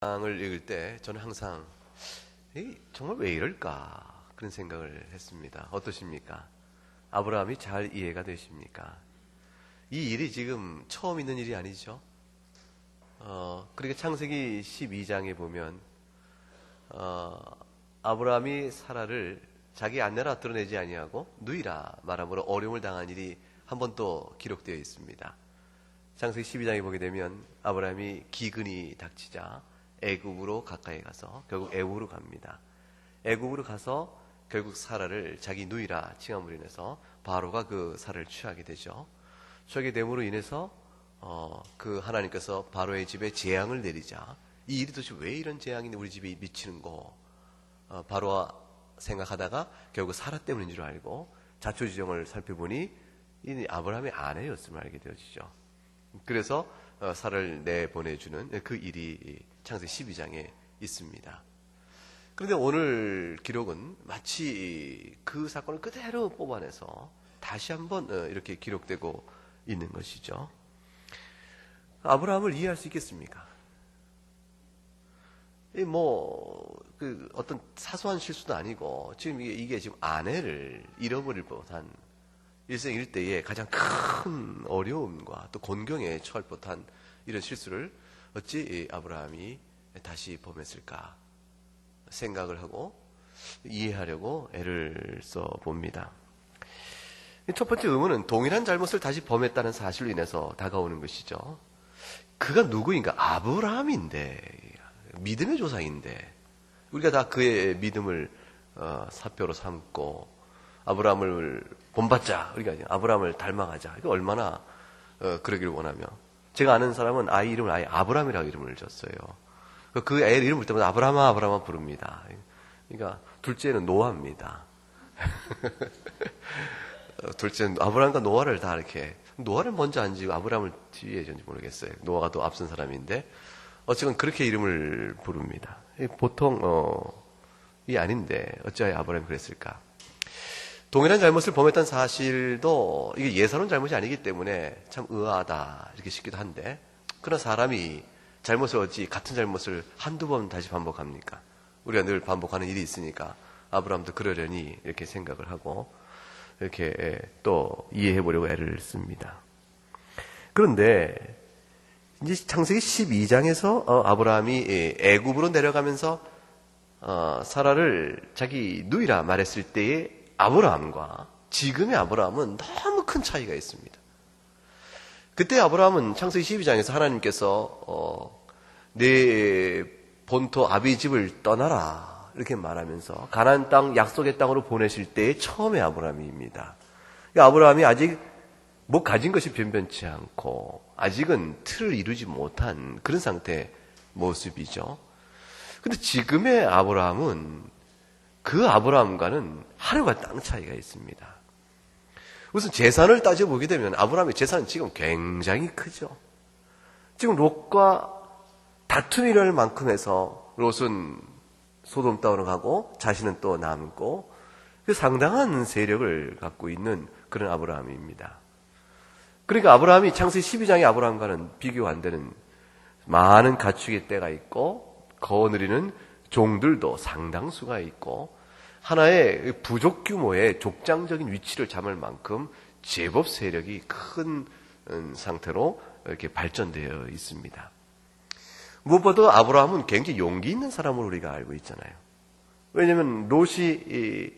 을 읽을 때 저는 항상 정말 왜 이럴까 그런 생각을 했습니다. 어떠십니까? 아브라함이 잘 이해가 되십니까? 이 일이 지금 처음 있는 일이 아니죠. 그러니까 창세기 12장에 보면 아브라함이 사라를 자기 아내라 드러내지 아니하고 누이라 말함으로 어려움을 당한 일이 한 번 또 기록되어 있습니다. 창세기 12장에 보게 되면 아브라함이 기근이 닥치자 애굽으로 가까이 가서 결국 애굽으로 갑니다. 애굽으로 가서 결국 사라를 자기 누이라 칭함으로 인해서 바로가 그 사라를 취하게 되죠. 취하게 됨으로 인해서 그 하나님께서 바로의 집에 재앙을 내리자 이 일이 도대체 왜 이런 재앙이 우리 집에 미치는 거 바로가 생각하다가 결국 사라 때문인 줄 알고 자초지종을 살펴보니 이 아브라함의 아내였음을 알게 되어지죠. 그래서 사라를 내보내주는 그 일이 창세기 12장에 있습니다. 그런데 오늘 기록은 마치 그 사건을 그대로 뽑아내서 다시 한번 이렇게 기록되고 있는 것이죠. 아브라함을 이해할 수 있겠습니까? 어떤 사소한 실수도 아니고 지금 이게 지금 아내를 잃어버릴 법한 일생 일대에 가장 큰 어려움과 또 곤경에 처할 법한 이런 실수를 어찌 아브라함이 다시 범했을까 생각을 하고 이해하려고 애를 써봅니다. 첫 번째 의문은 동일한 잘못을 다시 범했다는 사실로 인해서 다가오는 것이죠. 그가 누구인가? 아브라함인데, 믿음의 조상인데 우리가 다 그의 믿음을 사표로 삼고 아브라함을 본받자, 우리가 아브라함을 닮아가자. 이거 얼마나 그러기를 원하며, 제가 아는 사람은 아이 이름을 아예 아브라함이라고 이름을 줬어요. 그 애 이름 볼 때마다 아브라함아 아브라함아 부릅니다. 그러니까 둘째는 노아입니다. 둘째는 아브라함과 노아를 다 이렇게, 노아를 먼저 안 지고 아브라함을 뒤에 전지 모르겠어요. 노아가 또 앞선 사람인데 어쨌건 그렇게 이름을 부릅니다. 보통 이 아닌데 어찌하여 아브라함이 그랬을까? 동일한 잘못을 범했던 사실도 이게 예사로운 잘못이 아니기 때문에 참 의아하다 이렇게 싶기도 한데, 그러나 사람이 잘못을 어찌 같은 잘못을 한두 번 다시 반복합니까? 우리가 늘 반복하는 일이 있으니까 아브라함도 그러려니 이렇게 생각을 하고 이렇게 또 이해해 보려고 애를 씁니다. 그런데 이제 창세기 12장에서 아브라함이 애굽으로 내려가면서 사라를 자기 누이라 말했을 때의 아브라함과 지금의 아브라함은 너무 큰 차이가 있습니다. 그때 아브라함은 창세기 12장에서 하나님께서 내 본토 아비 집을 떠나라 이렇게 말하면서 가나안 땅 약속의 땅으로 보내실 때의 처음의 아브라함입니다. 아브라함이 아직 가진 것이 변변치 않고 아직은 틀을 이루지 못한 그런 상태의 모습이죠. 그런데 지금의 아브라함은 그 아브라함과는 하늘과 땅 차이가 있습니다. 우선 재산을 따져보게 되면 아브라함의 재산은 지금 굉장히 크죠. 지금 롯과 다툼이 일어날 만큼 해서 롯은 소돔 땅으로 가고 자신은 또 남고 상당한 세력을 갖고 있는 그런 아브라함입니다. 그러니까 아브라함이 창세기 12장의 아브라함과는 비교가 안 되는 많은 가축의 떼가 있고 거느리는 종들도 상당수가 있고 하나의 부족 규모의 족장적인 위치를 잡을 만큼 제법 세력이 큰 상태로 이렇게 발전되어 있습니다. 무엇보다 아브라함은 굉장히 용기 있는 사람으로 우리가 알고 있잖아요. 왜냐하면 롯이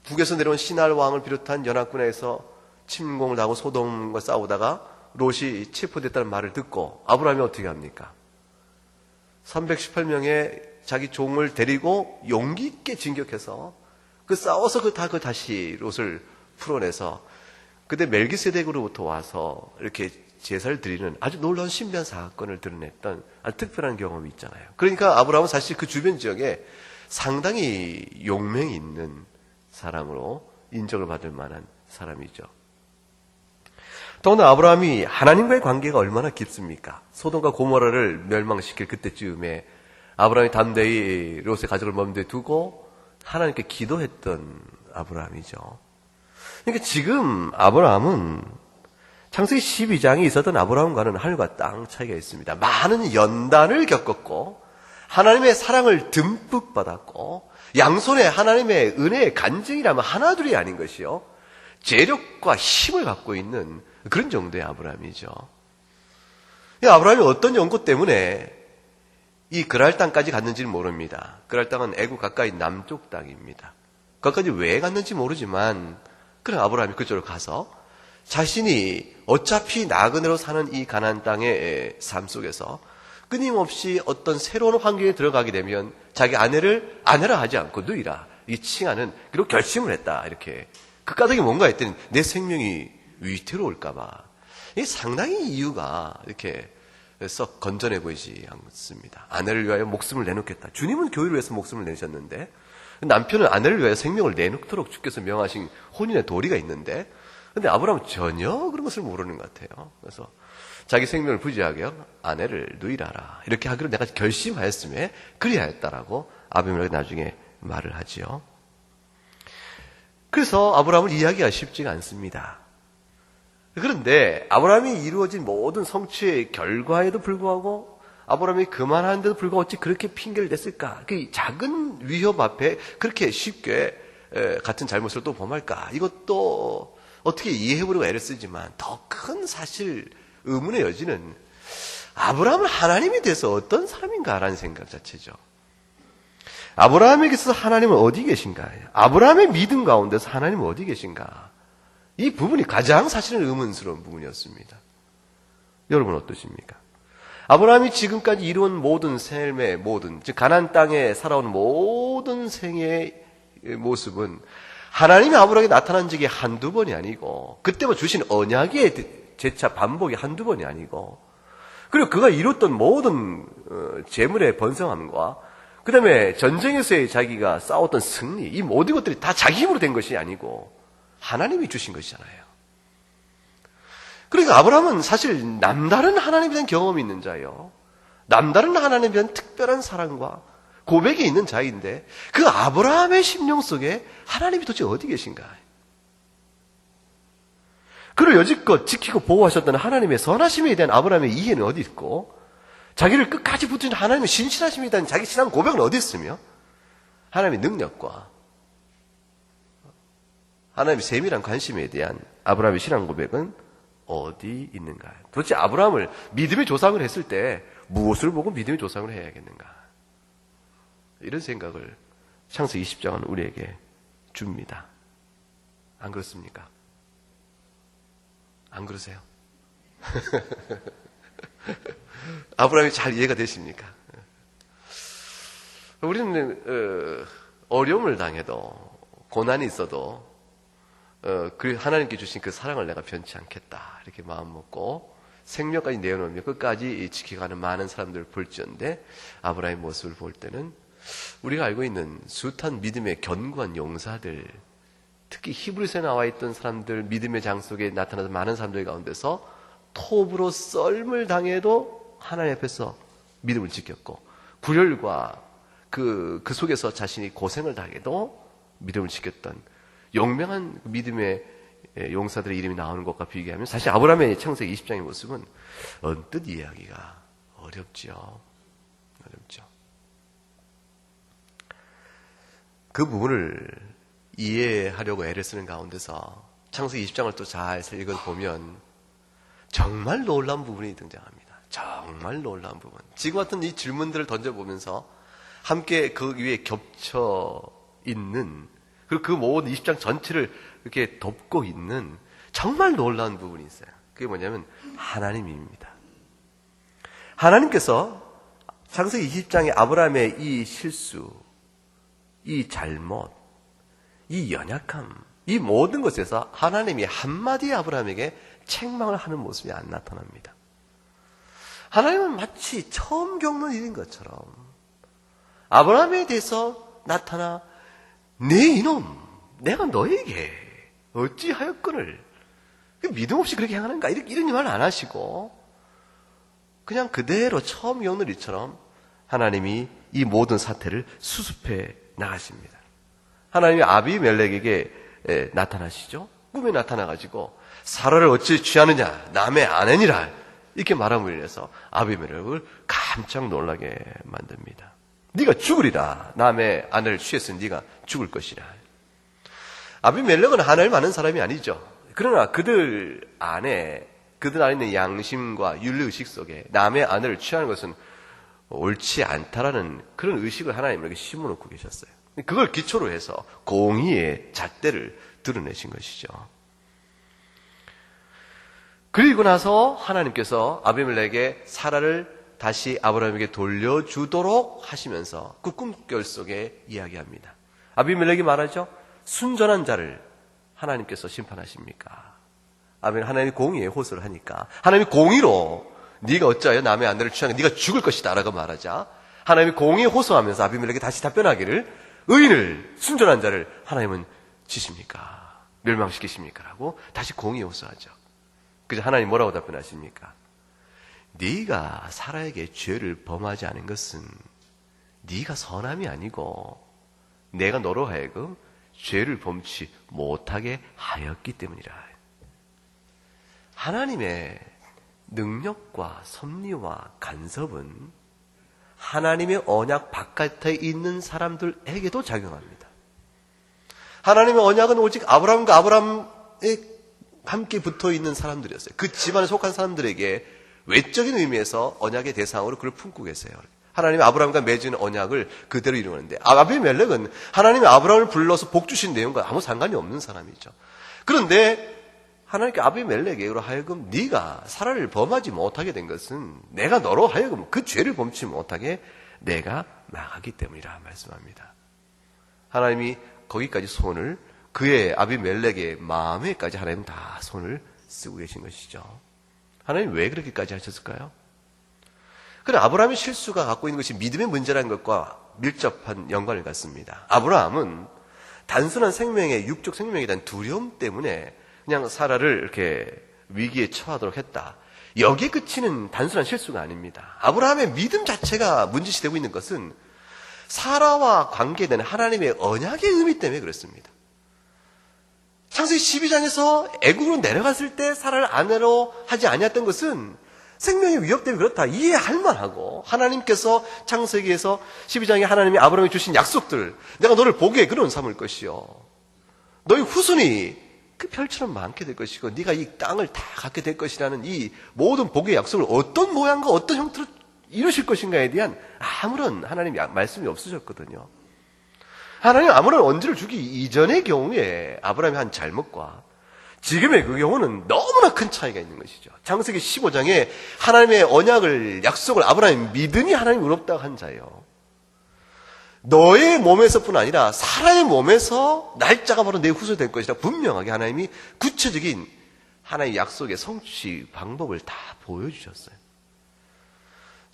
북에서 내려온 신할 왕을 비롯한 연합군에서 침공을 하고 소돔과 싸우다가 롯이 체포됐다는 말을 듣고 아브라함이 어떻게 합니까? 318명의 자기 종을 데리고 용기 있게 진격해서 싸워서 다시 롯을 풀어내서 그때 멜기세덱으로부터 와서 이렇게 제사를 드리는 아주 놀라운 신비한 사건을 드러냈던 아주 특별한 경험이 있잖아요. 그러니까 아브라함은 사실 그 주변 지역에 상당히 용맹이 있는 사람으로 인정을 받을 만한 사람이죠. 더구나 아브라함이 하나님과의 관계가 얼마나 깊습니까? 소돔과 고모라를 멸망시킬 그때쯤에 아브라함이 담대히 롯의 가족을 먼데 두고 하나님께 기도했던 아브라함이죠. 그러니까 지금 아브라함은 창세기 12장에 있었던 아브라함과는 하늘과 땅 차이가 있습니다. 많은 연단을 겪었고 하나님의 사랑을 듬뿍 받았고 양손에 하나님의 은혜의 간증이라면 하나둘이 아닌 것이요. 재력과 힘을 갖고 있는 그런 정도의 아브라함이죠. 이 아브라함이 어떤 연고 때문에 이 그랄 땅까지 갔는지는 모릅니다. 그랄 땅은 애굽 가까이 남쪽 땅입니다. 거기까지 왜 갔는지 모르지만 그런 아브라함이 그쪽으로 가서 자신이 어차피 나그네로 사는 이 가나안 땅의 삶 속에서 끊임없이 어떤 새로운 환경에 들어가게 되면 자기 아내를 아내라 하지 않고 누이라 이 칭하는 그리고 결심을 했다. 이렇게 그 까닭이 뭔가 했더니 내 생명이 위태로울까 봐. 이게 상당히 이유가 이렇게 썩 건전해 보이지 않습니다. 아내를 위하여 목숨을 내놓겠다. 주님은 교회를 위해서 목숨을 내셨는데 남편은 아내를 위하여 생명을 내놓도록 주께서 명하신 혼인의 도리가 있는데 근데 아브라함은 전혀 그런 것을 모르는 것 같아요. 그래서 자기 생명을 부지하게 아내를 누이라라. 이렇게 하기로 내가 결심하였음에 그리하였다라고 아비멜렉이 나중에 말을 하지요. 그래서 아브라함을 이해하기가 쉽지가 않습니다. 그런데 아브라함이 이루어진 모든 성취의 결과에도 불구하고 아브라함이 그만하는데도 불구하고 어찌 그렇게 핑계를 댔을까? 그 작은 위협 앞에 그렇게 쉽게 같은 잘못을 또 범할까? 이것도 어떻게 이해해보려고 애를 쓰지만 더 큰 사실 의문의 여지는 아브라함은 하나님이 돼서 어떤 사람인가라는 생각 자체죠. 아브라함에게서 하나님은 어디 계신가? 아브라함의 믿음 가운데서 하나님은 어디 계신가? 이 부분이 가장 사실은 의문스러운 부분이었습니다. 여러분 어떠십니까? 아브라함이 지금까지 이룬 모든 삶의 모든, 즉 가나안 땅에 살아온 모든 생애의 모습은 하나님이 아브라함에게 나타난 적이 한두 번이 아니고 그때만 주신 언약의 재차 반복이 한두 번이 아니고 그리고 그가 이뤘던 모든 재물의 번성함과 그 다음에 전쟁에서의 자기가 싸웠던 승리 이 모든 것들이 다 자기 힘으로 된 것이 아니고 하나님이 주신 것이잖아요. 그러니까 아브라함은 사실 남다른 하나님에 대한 경험이 있는 자예요. 남다른 하나님에 대한 특별한 사랑과 고백이 있는 자인데 그 아브라함의 심령 속에 하나님이 도대체 어디 계신가? 그를 여지껏 지키고 보호하셨던 하나님의 선하심에 대한 아브라함의 이해는 어디 있고 자기를 끝까지 붙드는 하나님의 신실하심에 대한 자기 신앙 고백은 어디 있으며 하나님의 능력과 하나님의 세밀한 관심에 대한 아브라함의 신앙 고백은 어디 있는가? 도대체 아브라함을 믿음의 조상을 했을 때 무엇을 보고 믿음의 조상을 해야겠는가? 이런 생각을 창세기 20장은 우리에게 줍니다. 안 그렇습니까? 안 그러세요? 아브라함이 잘 이해가 되십니까? 우리는 어려움을 당해도 고난이 있어도 그 하나님께 주신 그 사랑을 내가 변치 않겠다 이렇게 마음 먹고 생명까지 내어놓으며 끝까지 지켜가는 많은 사람들을 볼지언데 아브라함의 모습을 볼 때는 우리가 알고 있는 숱한 믿음의 견고한 용사들 특히 히브리서에 나와 있던 사람들 믿음의 장 속에 나타나는 많은 사람들 가운데서 톱으로 썰물 당해도 하나님 앞에서 믿음을 지켰고 불혈과 그 속에서 자신이 고생을 당해도 믿음을 지켰던 용맹한 믿음의 용사들의 이름이 나오는 것과 비교하면 사실 아브라함의 창세기 20장의 모습은 언뜻 이해하기가 어렵죠. 그 부분을 이해하려고 애를 쓰는 가운데서 창세기 20장을 또 잘 읽어보면 정말 놀라운 부분이 등장합니다. 정말 놀라운 부분. 지금 같은 이 질문들을 던져보면서 함께 그 위에 겹쳐 있는 그리고 그 모든 20장 전체를 이렇게 덮고 있는 정말 놀라운 부분이 있어요. 그게 뭐냐면 하나님입니다. 하나님께서 창세기 20장의 아브라함의 이 실수, 이 잘못, 이 연약함, 이 모든 것에서 하나님이 한마디 아브라함에게 책망을 하는 모습이 안 나타납니다. 하나님은 마치 처음 겪는 일인 것처럼 아브라함에 대해서 나타나 네 이놈, 내가 너에게 어찌하였거늘 믿음 없이 그렇게 행하는가 이런 말 안 하시고 그냥 그대로 처음 겪는 일처럼 하나님이 이 모든 사태를 수습해 나가십니다. 하나님이 아비멜렉에게 나타나시죠. 꿈에 나타나가지고 사라를 어찌 취하느냐 남의 아내니라 이렇게 말함으로 인해서 아비멜렉을 깜짝 놀라게 만듭니다. 네가 죽으리라. 남의 아내를 취했으니 네가 죽을 것이라. 아비멜렉은 하나님 아는 사람이 아니죠. 그러나 그들 안에 있는 양심과 윤리의식 속에 남의 아내를 취하는 것은 옳지 않다라는 그런 의식을 하나님에게 심어놓고 계셨어요. 그걸 기초로 해서 공의의 잣대를 드러내신 것이죠. 그리고 나서 하나님께서 아비멜렉에게 사라를 다시 아브라함에게 돌려주도록 하시면서 그 꿈결 속에 이야기합니다. 아비멜렉이 말하죠. 순전한 자를 하나님께서 심판하십니까? 하나님이 공의에 호소를 하니까 하나님이 공의로 네가 어찌하여 남의 아내를 취하는 네가 죽을 것이다 라고 말하자 하나님이 공의에 호소하면서 아비멜렉이 다시 답변하기를 의인을 순전한 자를 하나님은 치십니까? 멸망시키십니까? 라고 다시 공의에 호소하죠. 그래서 하나님 뭐라고 답변하십니까? 네가 사라에게 죄를 범하지 않은 것은 네가 선함이 아니고 내가 너로 하여금 죄를 범치 못하게 하였기 때문이라. 하나님의 능력과 섭리와 간섭은 하나님의 언약 바깥에 있는 사람들에게도 작용합니다. 하나님의 언약은 오직 아브라함과 아브라함에 함께 붙어있는 사람들이었어요. 그 집안에 속한 사람들에게 외적인 의미에서 언약의 대상으로 그를 품고 계세요. 하나님이 아브라함과 맺은 언약을 그대로 이루는데 아비멜렉은 하나님이 아브라함을 불러서 복 주신 내용과 아무 상관이 없는 사람이죠. 그런데 하나님께 아비멜렉으로 하여금 네가 사라를 범하지 못하게 된 것은 내가 너로 하여금 그 죄를 범치 못하게 내가 막았기 때문이라 말씀합니다. 하나님이 거기까지 손을 그의 아비멜렉의 마음에까지 하나님 다 손을 쓰고 계신 것이죠. 하나님 왜 그렇게까지 하셨을까요? 그래 아브라함의 실수가 갖고 있는 것이 믿음의 문제라는 것과 밀접한 연관을 갖습니다. 아브라함은 단순한 생명의 육적 생명에 대한 두려움 때문에 그냥 사라를 이렇게 위기에 처하도록 했다. 여기에 그치는 단순한 실수가 아닙니다. 아브라함의 믿음 자체가 문제시 되고 있는 것은 사라와 관계되는 하나님의 언약의 의미 때문에 그렇습니다. 창세기 12장에서 애국으로 내려갔을 때 사라를 아내로 하지 아니었던 것은 생명의 위협 때문에 그렇다. 이해할 만하고 하나님께서 창세기에서 12장에 하나님이 아브라함에 주신 약속들 내가 너를 복의 근원 삼을 것이요. 너희 후손이 그 별처럼 많게 될 것이고 네가 이 땅을 다 갖게 될 것이라는 이 모든 복의 약속을 어떤 모양과 어떤 형태로 이루실 것인가에 대한 아무런 하나님의 말씀이 없으셨거든요. 하나님 아무런 언지를 주기 이전의 경우에 아브라함이 한 잘못과 지금의 그 경우는 너무나 큰 차이가 있는 것이죠. 창세기 15장에 하나님의 언약을 약속을 아브라함이 믿으니 하나님이 의롭다고 한 자예요. 너의 몸에서뿐 아니라 사라의 몸에서 날짜가 바로 내 후손이 될 것이라 분명하게 하나님이 구체적인 하나님의 약속의 성취 방법을 다 보여주셨어요.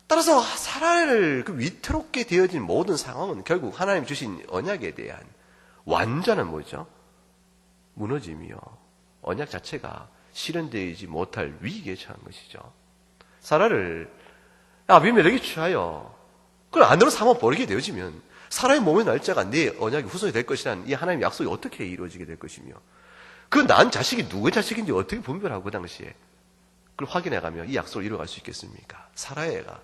따라서 사라를 그 위태롭게 되어진 모든 상황은 결국 하나님 주신 언약에 대한 완전한 뭐죠? 무너짐이요. 언약 자체가 실현되지 못할 위기에 처한 것이죠. 사라를 아비멜렉이 취하여 그걸 안으로 삼아 버리게 되어지면 사라의 몸의 날짜가 내 언약의 후손이 될 것이라는 이 하나님의 약속이 어떻게 이루어지게 될 것이며 그 난 자식이 누구의 자식인지 어떻게 분별하고 그 당시에 그걸 확인해가며 이 약속을 이루어갈 수 있겠습니까? 사라애가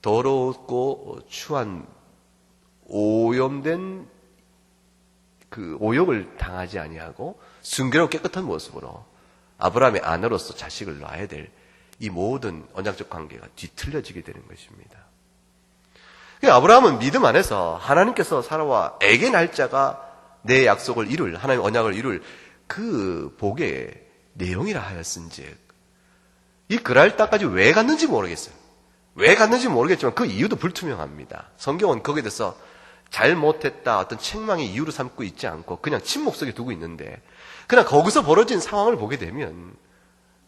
더럽고 추한 오염된 그 오욕을 당하지 아니하고 순결하고 깨끗한 모습으로 아브라함의 아내로서 자식을 낳아야 될 이 모든 언약적 관계가 뒤틀려지게 되는 것입니다. 아브라함은 믿음 안에서 하나님께서 사라와 애의 날짜가 내 약속을 이룰 하나님의 언약을 이룰 그 복의 내용이라 하였은즉 이 그랄 땅까지 왜 갔는지 모르겠어요. 왜 갔는지 모르겠지만 그 이유도 불투명합니다. 성경은 거기에 대해서 잘못했다 어떤 책망의 이유로 삼고 있지 않고 그냥 침묵 속에 두고 있는데 그냥 거기서 벌어진 상황을 보게 되면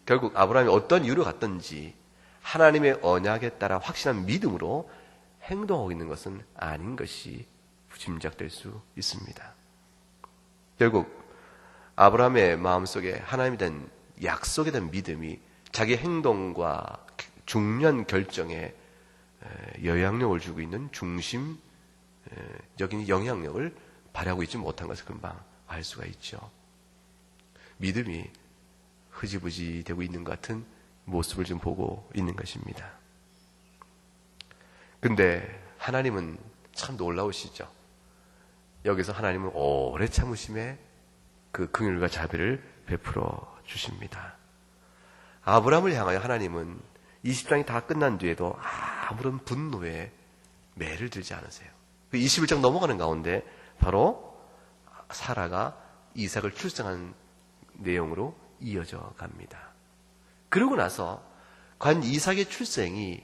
결국 아브라함이 어떤 이유로 갔든지 하나님의 언약에 따라 확실한 믿음으로 행동하고 있는 것은 아닌 것이 짐작될 수 있습니다. 결국 아브라함의 마음속에 하나님에 대한 약속에 대한 믿음이 자기 행동과 중요한 결정에 영향력을 주고 있는 중심적인 영향력을 발휘하고 있지 못한 것을 금방 알 수가 있죠. 믿음이 흐지부지 되고 있는 것 같은 모습을 좀 보고 있는 것입니다. 근데 하나님은 참 놀라우시죠. 여기서 하나님은 오래 참으심에 그 긍휼과 자비를 베풀어 주십니다. 아브라함을 향하여 하나님은 20장이 다 끝난 뒤에도 아무런 분노에 매를 들지 않으세요. 그 21장 넘어가는 가운데 바로 사라가 이삭을 출생한 내용으로 이어져 갑니다. 그러고 나서 과연 이삭의 출생이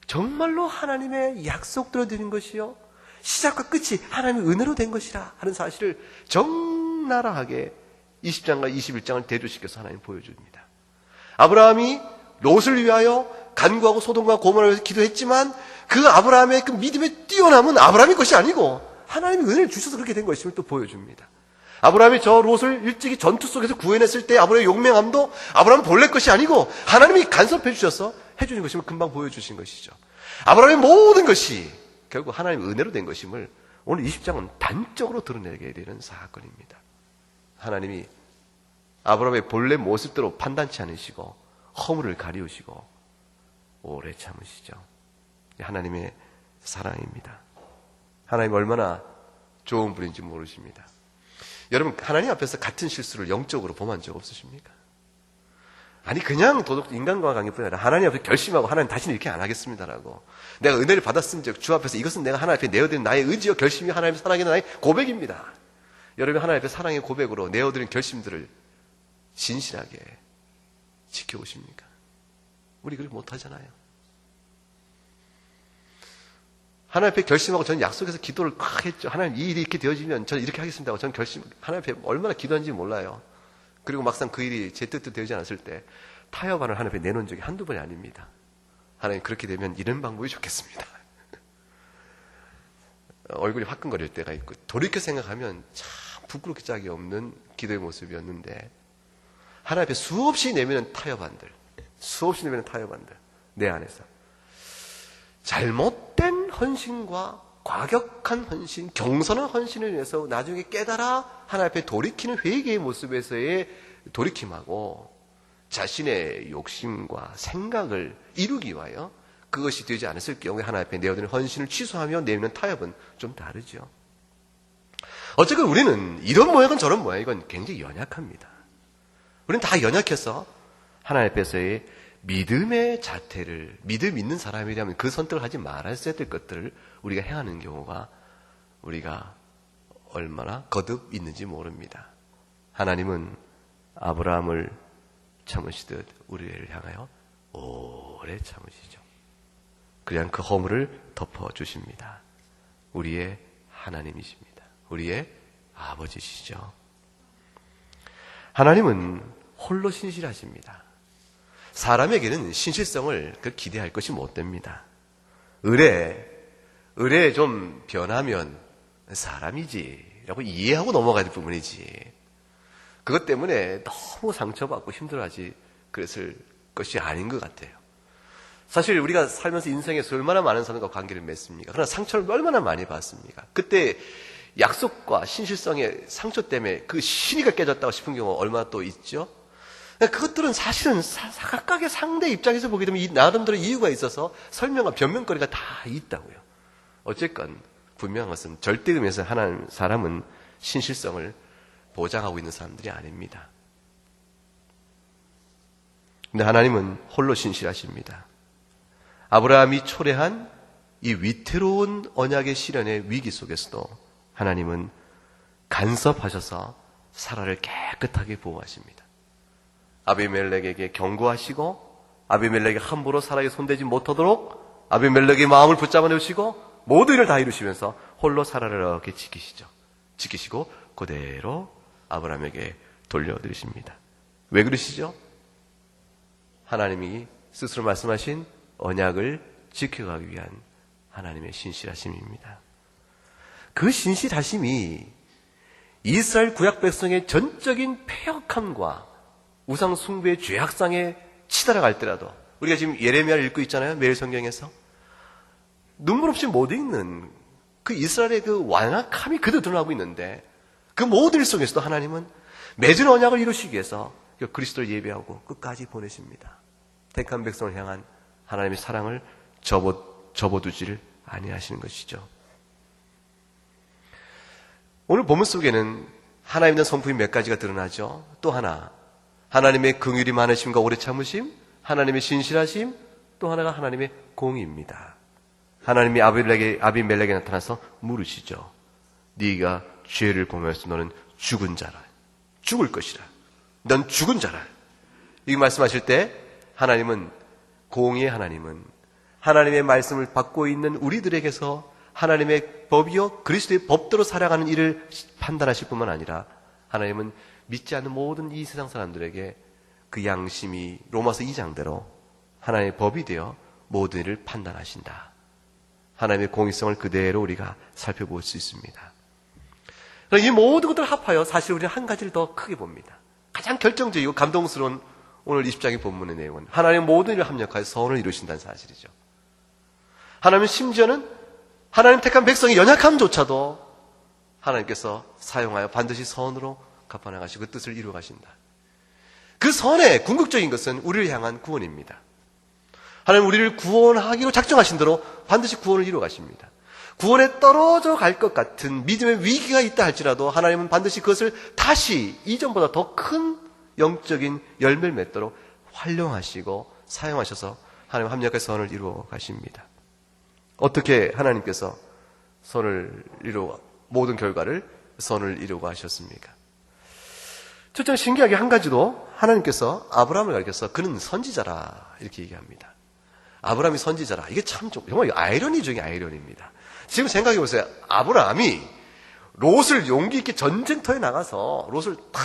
정말로 하나님의 약속대로 되는 것이요 시작과 끝이 하나님의 은혜로 된 것이라 하는 사실을 적나라하게 20장과 21장을 대조시켜서 하나님 보여줍니다. 아브라함이 롯을 위하여 간구하고 소돔과 고모라를 위해서 기도했지만 그 아브라함의 그 믿음의 뛰어남은 아브라함의 것이 아니고 하나님의 은혜를 주셔서 그렇게 된 것임을 또 보여줍니다. 아브라함이 저 롯을 일찍이 전투 속에서 구해냈을 때 아브라함의 용맹함도 아브라함은 본래 것이 아니고 하나님이 간섭해 주셔서 해주신 것임을 금방 보여주신 것이죠. 아브라함의 모든 것이 결국 하나님의 은혜로 된 것임을 오늘 20장은 단적으로 드러내게 되는 사건입니다. 하나님이 아브라함의 본래 모습대로 판단치 않으시고 허물을 가리우시고 오래 참으시죠. 하나님의 사랑입니다. 하나님 얼마나 좋은 분인지 모르십니다. 여러분 하나님 앞에서 같은 실수를 영적으로 범한 적 없으십니까? 아니 그냥 인간과 관계뿐 아니라 하나님 앞에 결심하고 하나님 다시는 이렇게 안 하겠습니다라고 내가 은혜를 받았음즉 주 앞에서 이것은 내가 하나님 앞에 내어드린 나의 의지와 결심이 하나님 사랑하는 나의 고백입니다. 여러분 하나님 앞에 사랑의 고백으로 내어드린 결심들을 진실하게 지켜오십니까? 우리 그렇게 못하잖아요. 하나님 앞에 결심하고 저는 약속해서 기도를 꽉 했죠. 하나님 이 일이 이렇게 되어지면 저는 이렇게 하겠습니다 하고 저는 하나님 앞에 얼마나 기도한지 몰라요. 그리고 막상 그 일이 제 뜻대로 되지 않았을 때 타협안을 하나님 앞에 내놓은 적이 한두 번이 아닙니다. 하나님 그렇게 되면 이런 방법이 좋겠습니다. 얼굴이 화끈거릴 때가 있고 돌이켜 생각하면 참 부끄럽게 짝이 없는 기도의 모습이었는데 하나님 앞에 수없이 내미는 타협안들 내 안에서 잘못된 헌신과 과격한 헌신, 경선한 헌신을 위해서 나중에 깨달아 하나님 앞에 돌이키는 회개의 모습에서의 돌이킴하고 자신의 욕심과 생각을 이루기 위하여 그것이 되지 않았을 경우에 하나님 앞에 내어드린 헌신을 취소하며 내미는 타협은 좀 다르죠. 어쨌든 우리는 이런 모양은 저런 모양이건 굉장히 연약합니다. 우리는 다 연약해서 하나님 앞에서의 믿음의 자태를 믿음 있는 사람이라면 그 선택을 하지 말았어야 될 것들을 우리가 행하는 경우가 우리가 얼마나 거듭 있는지 모릅니다. 하나님은 아브라함을 참으시듯 우리를 향하여 오래 참으시죠. 그냥 그 허물을 덮어주십니다. 우리의 하나님이십니다. 우리의 아버지시죠. 하나님은 홀로 신실하십니다. 사람에게는 신실성을 기대할 것이 못 됩니다. 의뢰 좀 변하면 사람이지 라고 이해하고 넘어가야 될 부분이지 그것 때문에 너무 상처받고 힘들어하지 그랬을 것이 아닌 것 같아요. 사실 우리가 살면서 인생에서 얼마나 많은 사람과 관계를 맺습니까? 그러나 상처를 얼마나 많이 받습니까? 그때 약속과 신실성의 상처 때문에 그 신의가 깨졌다고 싶은 경우가 얼마나 또 있죠? 그것들은 사실은 각각의 상대 입장에서 보게 되면 이 나름대로 이유가 있어서 설명과 변명거리가 다 있다고요. 어쨌건 분명한 것은 절대 의미에서 하나님 사람은 신실성을 보장하고 있는 사람들이 아닙니다. 근데 하나님은 홀로 신실하십니다. 아브라함이 초래한 이 위태로운 언약의 시련의 위기 속에서도 하나님은 간섭하셔서 사라를 깨끗하게 보호하십니다. 아비멜렉에게 경고하시고 아비멜렉이 함부로 사라에게 손대지 못하도록 아비멜렉의 마음을 붙잡아 놓으시고 모든 일을 다 이루시면서 홀로 사라를 이렇게 지키시고 그대로 아브라함에게 돌려드리십니다. 왜 그러시죠? 하나님이 스스로 말씀하신 언약을 지켜가기 위한 하나님의 신실하심입니다. 그 신실하심이 이스라엘 구약 백성의 전적인 패역함과 우상 숭배의 죄악상에 치달아갈 때라도 우리가 지금 예레미야를 읽고 있잖아요. 매일 성경에서 눈물 없이 못 읽는 그 이스라엘의 그 완악함이 그대로 드러나고 있는데 그 모든 일 속에서도 하나님은 맺은 언약을 이루시기 위해서 그리스도를 예배하고 끝까지 보내십니다. 택한 백성을 향한 하나님의 사랑을 접어두지를 아니하시는 것이죠. 오늘 본문 속에는 하나님에 대한 성품이 몇 가지가 드러나죠. 또 하나, 하나님의 긍휼이 많으심과 오래 참으심, 하나님의 신실하심, 또 하나가 하나님의 공의입니다. 하나님이 아비멜렉에 나타나서 물으시죠. 네가 죄를 공유해서 너는 죽은 자라. 죽을 것이라. 넌 죽은 자라. 이 말씀하실 때 하나님은, 공의의 하나님은 하나님의 말씀을 받고 있는 우리들에게서 하나님의 법이요 그리스도의 법대로 살아가는 일을 판단하실 뿐만 아니라 하나님은 믿지 않는 모든 이 세상 사람들에게 그 양심이 로마서 2장대로 하나님의 법이 되어 모든 일을 판단하신다. 하나님의 공의성을 그대로 우리가 살펴볼 수 있습니다. 이 모든 것들을 합하여 사실 우리는 한 가지를 더 크게 봅니다. 가장 결정적이고 감동스러운 오늘 20장의 본문의 내용은 하나님의 모든 일을 합력하여 선을 이루신다는 사실이죠. 하나님은 심지어는 하나님 택한 백성의 연약함조차도 하나님께서 사용하여 반드시 선으로 갚아나가시고 그 뜻을 이루어 가신다. 그 선의 궁극적인 것은 우리를 향한 구원입니다. 하나님 우리를 구원하기로 작정하신 대로 반드시 구원을 이루어 가십니다. 구원에 떨어져 갈 것 같은 믿음의 위기가 있다 할지라도 하나님은 반드시 그것을 다시 이전보다 더 큰 영적인 열매를 맺도록 활용하시고 사용하셔서 하나님 합력의 선을 이루어 가십니다. 어떻게 하나님께서 선을 이루어 모든 결과를 선을 이루고 하셨습니까? 첫째 신기하게 한 가지도 하나님께서 아브라함을 가리켜서 그는 선지자라 이렇게 얘기합니다. 아브라함이 선지자라. 이게 참 정말 아이러니 중에 아이러니입니다. 지금 생각해 보세요. 아브라함이 롯을 용기 있게 전쟁터에 나가서 롯을 다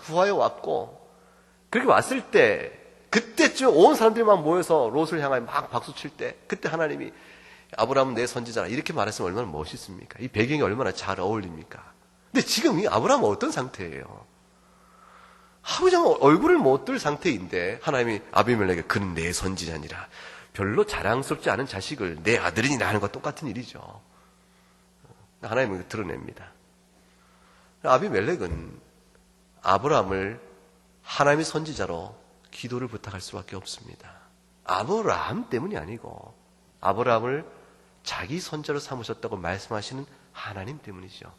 구하여 왔고 그렇게 왔을 때 그때쯤 온 사람들이 막 모여서 롯을 향하여 막 박수 칠 때 그때 하나님이 아브라함은 내 선지자라 이렇게 말했으면 얼마나 멋있습니까? 이 배경이 얼마나 잘 어울립니까? 근데 지금 이 아브라함은 어떤 상태예요? 아버지가 얼굴을 못 들 상태인데 하나님이 아비멜렉에게 그는 내 선지자니라. 별로 자랑스럽지 않은 자식을 내 아들이니라 하는 것과 똑같은 일이죠. 하나님은 드러냅니다. 아비멜렉은 아브라함을 하나님의 선지자로 기도를 부탁할 수밖에 없습니다. 아브라함 때문이 아니고 아브라함을 자기 선자로 삼으셨다고 말씀하시는 하나님 때문이죠.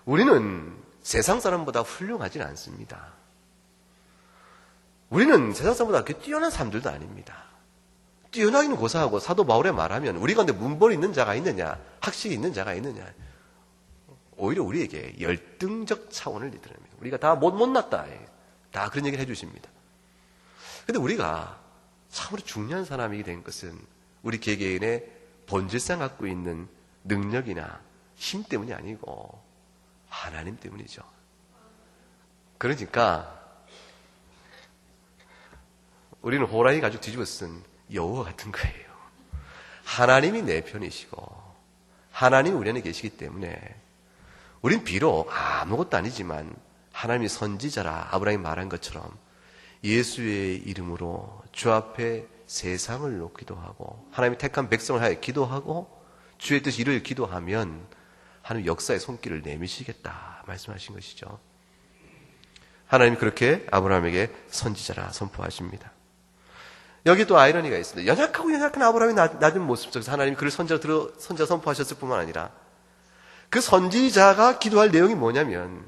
우리는 세상 사람보다 훌륭하진 않습니다. 우리는 세상 사람보다 그렇게 뛰어난 사람들도 아닙니다. 뛰어나기는 고사하고 사도 바울의 말하면 우리 가운데 문벌이 있는 자가 있느냐, 학식이 있는 자가 있느냐, 오히려 우리에게 열등적 차원을 드러냅니다. 우리가 다 못났다. 다 그런 얘기를 해주십니다. 그런데 우리가 참으로 중요한 사람이 된 것은 우리 개개인의 본질상 갖고 있는 능력이나 힘 때문이 아니고 하나님 때문이죠. 그러니까 우리는 호랑이 가죽 뒤집어 쓴 여우와 같은 거예요. 하나님이 내 편이시고 하나님이 우리 안에 계시기 때문에 우린 비록 아무것도 아니지만 하나님이 선지자라 아브라함이 말한 것처럼 예수의 이름으로 주 앞에 세상을 놓기도 하고 하나님이 택한 백성을 하여 기도하고 주의 뜻 이루어 기도하면 하나님 역사의 손길을 내미시겠다 말씀하신 것이죠. 하나님이 그렇게 아브라함에게 선지자라 선포하십니다. 여기 또 아이러니가 있습니다. 연약하고 연약한 아브라함이 낮은 모습 속에서 하나님이 그를 선지자 선포하셨을 뿐만 아니라 그 선지자가 기도할 내용이 뭐냐면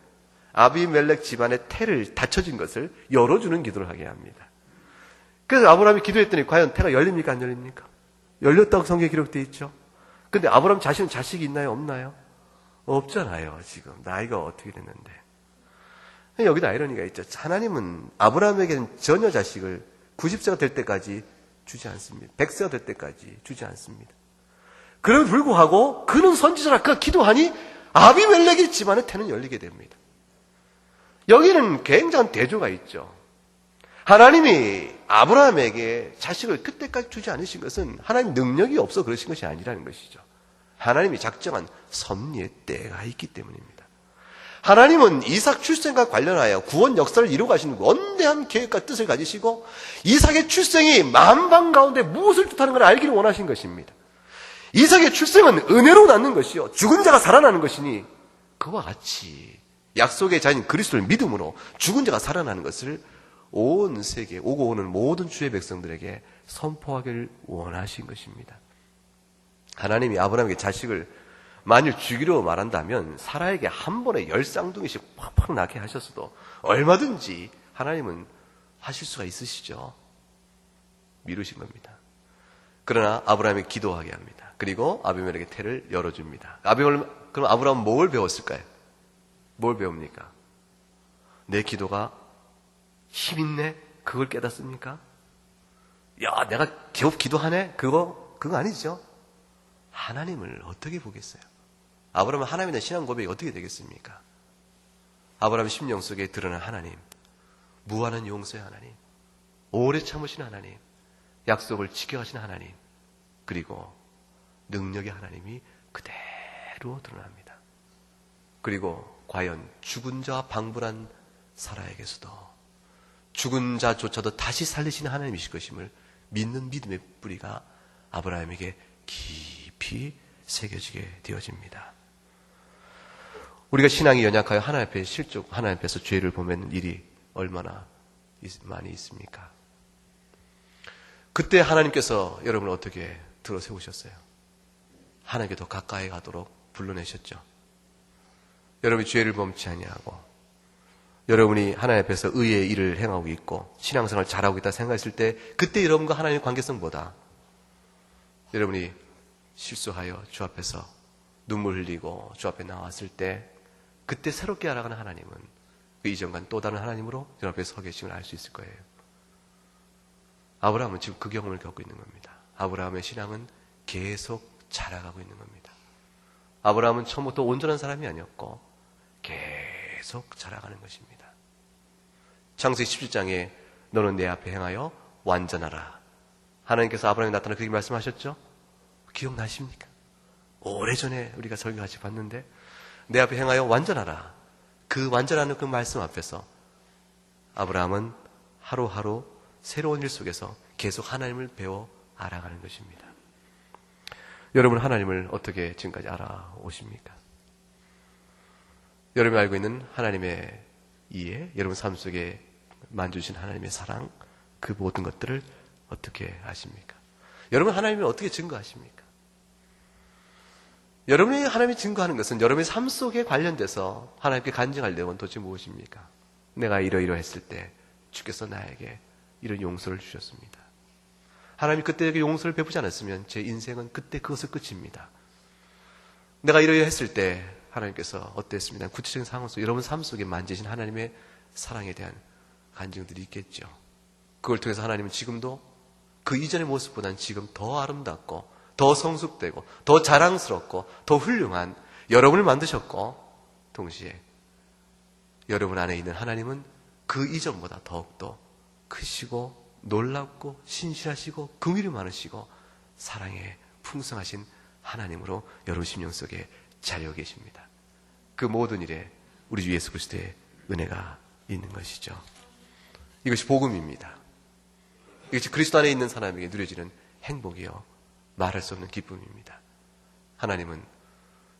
아비멜렉 집안의 태를 닫혀진 것을 열어주는 기도를 하게 합니다. 그래서 아브라함이 기도했더니 과연 태가 열립니까 안 열립니까? 열렸다고 성경에 기록되어 있죠. 근데 아브라함 자신은 자식이 있나요 없나요? 없잖아요. 지금 나이가 어떻게 됐는데. 여기도 아이러니가 있죠. 하나님은 아브라함에게는 전혀 자식을 90세가 될 때까지 주지 않습니다. 100세가 될 때까지 주지 않습니다. 그럼에도 불구하고 그는 선지자라 그가 기도하니 아비멜렉의 집안의 태는 열리게 됩니다. 여기는 굉장한 대조가 있죠. 하나님이 아브라함에게 자식을 그때까지 주지 않으신 것은 하나님 능력이 없어 그러신 것이 아니라는 것이죠. 하나님이 작정한 섭리의 때가 있기 때문입니다. 하나님은 이삭 출생과 관련하여 구원 역사를 이루어가시는 원대한 계획과 뜻을 가지시고 이삭의 출생이 만방 가운데 무엇을 뜻하는 걸 알기를 원하신 것입니다. 이삭의 출생은 은혜로 낳는 것이요 죽은 자가 살아나는 것이니 그와 같이 약속의 자인 그리스도를 믿음으로 죽은 자가 살아나는 것을 온 세계, 오고 오는 모든 주의 백성들에게 선포하기를 원하신 것입니다. 하나님이 아브라함에게 자식을 만일 주기로 말한다면 사라에게 한 번에 10쌍둥이씩 팍팍 낳게 하셨어도 얼마든지 하나님은 하실 수가 있으시죠. 미루신 겁니다. 그러나 아브라함이 기도하게 합니다. 그리고 아비멜에게 태를 열어줍니다. 그럼 아브라함은 뭘 배웠을까요? 뭘 배웁니까? 내 기도가 힘있네? 그걸 깨닫습니까? 야, 내가 겨우 기도하네? 그거 아니죠? 하나님을 어떻게 보겠어요? 아브라함은 하나님에 대한 신앙 고백이 어떻게 되겠습니까? 아브라함의 심령 속에 드러난 하나님, 무한한 용서의 하나님, 오래 참으신 하나님, 약속을 지켜가신 하나님, 그리고 능력의 하나님이 그대로 드러납니다. 그리고 과연 죽은 자와 방불한 사라에게서도 죽은 자조차도 다시 살리시는 하나님이실 것임을 믿는 믿음의 뿌리가 아브라함에게 깊이 새겨지게 되어집니다. 우리가 신앙이 연약하여 하나님 앞에 하나님 앞에서 죄를 보면 일이 얼마나 많이 있습니까? 그때 하나님께서 여러분을 어떻게 들어 세우셨어요? 하나님께 더 가까이 가도록 불러내셨죠. 여러분이 죄를 범치 아니하고 여러분이 하나님 앞에서 의의 일을 행하고 있고 신앙생활을 잘하고 있다 생각했을 때 그때 여러분과 하나님의 관계성보다 여러분이 실수하여 주 앞에서 눈물 흘리고 주 앞에 나왔을 때 그때 새롭게 알아가는 하나님은 그 이전과는 또 다른 하나님으로 여러분 앞에 서 계심을 알 수 있을 거예요. 아브라함은 지금 그 경험을 겪고 있는 겁니다. 아브라함의 신앙은 계속 자라가고 있는 겁니다. 아브라함은 처음부터 온전한 사람이 아니었고 계속 자라가는 것입니다. 창세기 17장에 너는 내 앞에 행하여 완전하라. 하나님께서 아브라함에 나타나 그렇게 말씀하셨죠? 기억나십니까? 오래전에 우리가 설교 같이 봤는데 내 앞에 행하여 완전하라. 그 완전하는 그 말씀 앞에서 아브라함은 하루하루 새로운 일 속에서 계속 하나님을 배워 알아가는 것입니다. 여러분 하나님을 어떻게 지금까지 알아오십니까? 여러분이 알고 있는 하나님의 이해, 여러분 삶 속에 만져주신 하나님의 사랑, 그 모든 것들을 어떻게 아십니까? 여러분 하나님을 어떻게 증거하십니까? 여러분이 하나님이 증거하는 것은 여러분의 삶 속에 관련돼서 하나님께 간증할 내용은 도대체 무엇입니까? 내가 이러이러했을 때 주께서 나에게 이런 용서를 주셨습니다. 하나님이 그때 용서를 베푸지 않았으면 제 인생은 그때 그것을 끝입니다. 내가 이러이러했을 때 하나님께서 어땠습니다. 구체적인 상황 속 여러분 삶 속에 만지신 하나님의 사랑에 대한 간증들이 있겠죠. 그걸 통해서 하나님은 지금도 그 이전의 모습보다는 지금 더 아름답고 더 성숙되고 더 자랑스럽고 더 훌륭한 여러분을 만드셨고 동시에 여러분 안에 있는 하나님은 그 이전보다 더욱더 크시고 놀랍고 신실하시고 긍휼이 많으시고 사랑에 풍성하신 하나님으로 여러분 심령 속에 자리하고 계십니다. 그 모든 일에 우리 주 예수 그리스도의 은혜가 있는 것이죠. 이것이 복음입니다. 이것이 그리스도 안에 있는 사람에게 누려지는 행복이요 말할 수 없는 기쁨입니다. 하나님은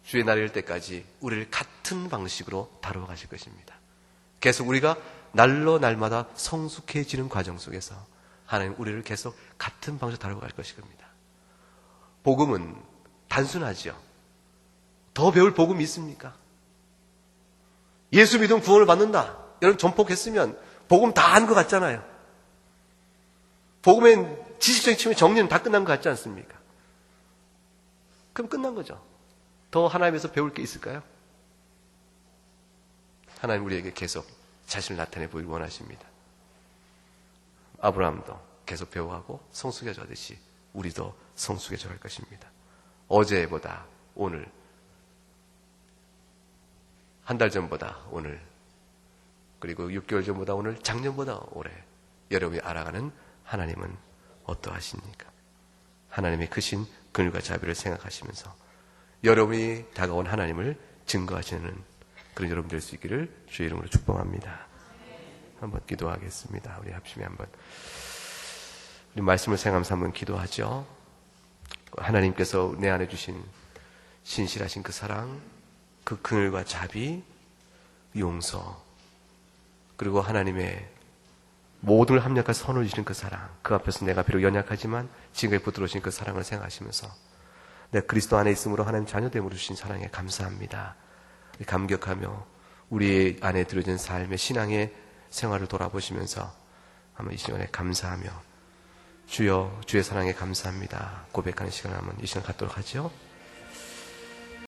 주의 날이 올 때까지 우리를 같은 방식으로 다루어 가실 것입니다. 계속 우리가 날로 날마다 성숙해지는 과정 속에서 하나님 우리를 계속 같은 방식으로 다루어 갈 것일 겁니다. 복음은 단순하죠. 더 배울 복음이 있습니까? 예수 믿으면 구원을 받는다. 여러분 전폭했으면 복음 다 한 것 같잖아요. 복음의 지식적인 측면 정리는 다 끝난 것 같지 않습니까? 그럼 끝난 거죠. 더 하나님에서 배울 게 있을까요? 하나님 우리에게 계속 자신을 나타내 보이길 원하십니다. 아브라함도 계속 배워가고 성숙해져 가듯이 우리도 성숙해져 갈 것입니다. 어제보다 오늘, 한 달 전보다 오늘, 그리고 6개월 전보다 오늘, 작년보다 올해 여러분이 알아가는 하나님은 어떠하십니까? 하나님의 크신 긍휼과 자비를 생각하시면서 여러분이 다가온 하나님을 증거하시는 그런 여러분 될 수 있기를 주의 이름으로 축복합니다. 한번 기도하겠습니다. 우리 합심에 한번 우리 말씀을 생각하면서 한번 기도하죠. 하나님께서 내 안에 주신 신실하신 그 사랑, 그 긍휼과 자비, 용서, 그리고 하나님의 모든 합력과 선을 주시는 그 사랑, 그 앞에서 내가 비록 연약하지만 지금까지 붙들어주신 그 사랑을 생각하시면서 내가 그리스도 안에 있으므로 하나님 자녀됨으로 주신 사랑에 감사합니다. 감격하며 우리 안에 들어진 삶의 신앙의 생활을 돌아보시면서 한번 이 시간에 감사하며 주여 주의 사랑에 감사합니다 고백하는 시간을 한번 이 시간 갖도록 하죠.